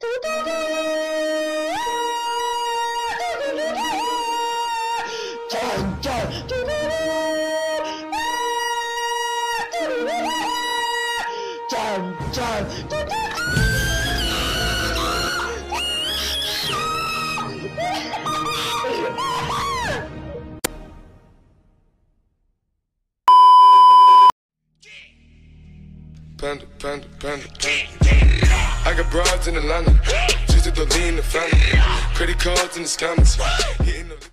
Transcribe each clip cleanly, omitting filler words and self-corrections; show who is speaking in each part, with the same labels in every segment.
Speaker 1: Panda, panda, panda, panda. I got broads in Atlanta, just to the lean the family. Credit cards in the scammers. Hitting the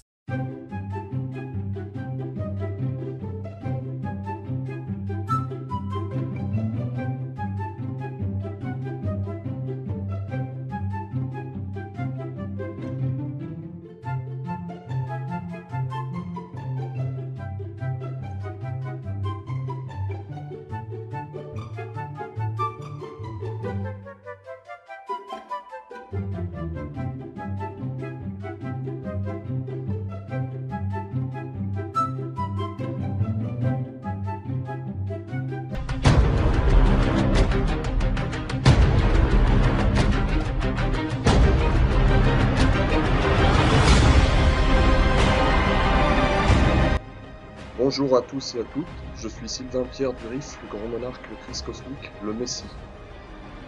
Speaker 2: Bonjour à tous et à toutes, je suis Sylvain Pierre Duris, le grand monarque, le Christ cosmique, le Messie.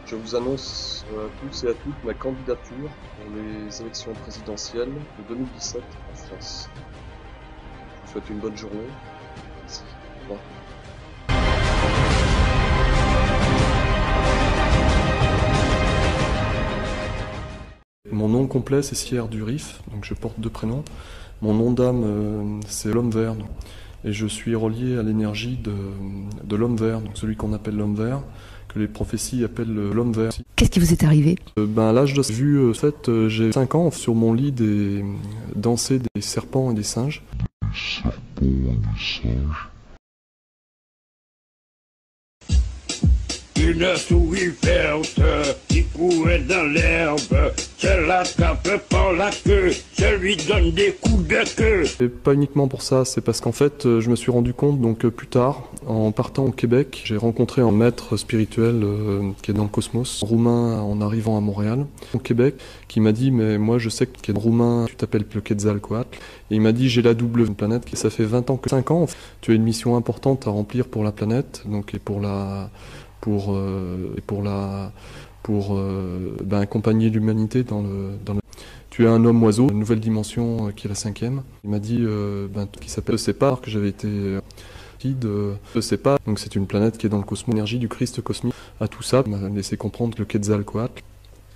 Speaker 2: Je vous annonce à tous et à toutes ma candidature pour les élections présidentielles de 2017 en France. Je vous souhaite une bonne journée. Merci. Au revoir.
Speaker 3: Mon nom complet c'est Sierre Duris, donc je porte deux prénoms. Mon nom d'âme c'est l'homme vert. Et je suis relié à l'énergie de l'homme vert, donc celui qu'on appelle l'homme vert, que les prophéties appellent l'homme vert.
Speaker 4: Qu'est-ce qui vous est arrivé?
Speaker 3: À l'âge de vue, en fait, j'ai 5 ans, sur mon lit dansaient des serpents et des singes.
Speaker 5: Une souris verte qui courait dans l'herbe, je l'attrape par la queue, je lui donne des coups de queue.
Speaker 3: Et pas uniquement pour ça, c'est parce qu'en fait, je me suis rendu compte, donc plus tard, en partant au Québec, j'ai rencontré un maître spirituel qui est dans le cosmos, roumain en arrivant à Montréal, au Québec, qui m'a dit, mais moi je sais que roumain, tu t'appelles le Quetzalcoatl, et il m'a dit, j'ai la double planète, ça fait 5 ans, tu as une mission importante à remplir pour la planète, donc et pour accompagner l'humanité dans le. Tu es un homme oiseau, une nouvelle dimension qui est la 5e. Il m'a dit qui s'appelle Sépare, que j'avais été de Sépare. Donc c'est une planète qui est dans le cosmos, l'énergie du Christ cosmique. À tout ça, il m'a laissé comprendre le Quetzalcoatl.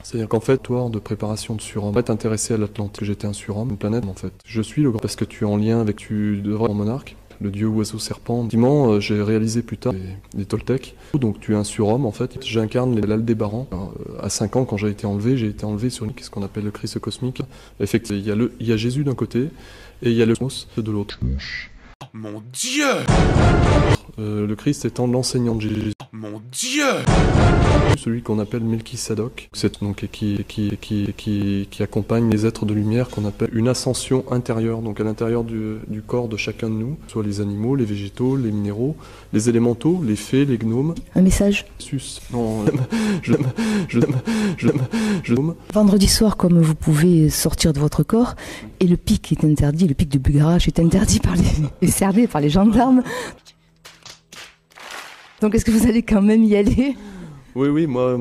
Speaker 3: C'est-à-dire qu'en fait, toi, de préparation de surhomme, être intéressé à l'Atlantide, que j'étais un surhomme, une planète en fait. Je suis le grand parce que tu es en lien avec, tu devrais être monarque. Le dieu oiseau serpent. Effectivement, j'ai réalisé plus tard les Toltecs. Donc tu es un surhomme en fait. J'incarne l'Aldébaran. À 5 ans, quand j'ai été enlevé sur ce qu'on appelle le Christ cosmique. Effectivement, il y a Jésus d'un côté et il y a le cosmos de l'autre.
Speaker 1: Mon Dieu!
Speaker 3: Le Christ étant l'enseignant de Jésus.
Speaker 1: Mon Dieu!
Speaker 3: Celui qu'on appelle Melchisadok, c'est donc qui accompagne les êtres de lumière, qu'on appelle une ascension intérieure, donc à l'intérieur du corps de chacun de nous, soit les animaux, les végétaux, les minéraux, les élémentaux, les fées, les gnomes.
Speaker 4: Un message?
Speaker 3: Non,
Speaker 4: Vendredi soir, comme vous pouvez sortir de votre corps, et le pic est interdit, le pic de Bugarach est interdit par est cerné par les gendarmes. Donc est-ce que vous allez quand même y aller?
Speaker 3: Oui, moi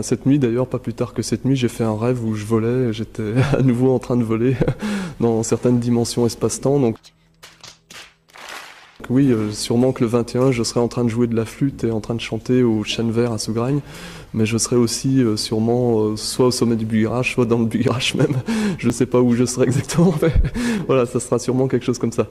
Speaker 3: cette nuit d'ailleurs, pas plus tard que cette nuit, j'ai fait un rêve où je volais, j'étais à nouveau en train de voler dans certaines dimensions espace-temps. Donc oui, sûrement que le 21, je serai en train de jouer de la flûte et en train de chanter au chêne vert à Sougragne, mais je serai aussi sûrement soit au sommet du Bugarach, soit dans le Bugarach même. Je ne sais pas où je serai exactement, mais voilà, ça sera sûrement quelque chose comme ça.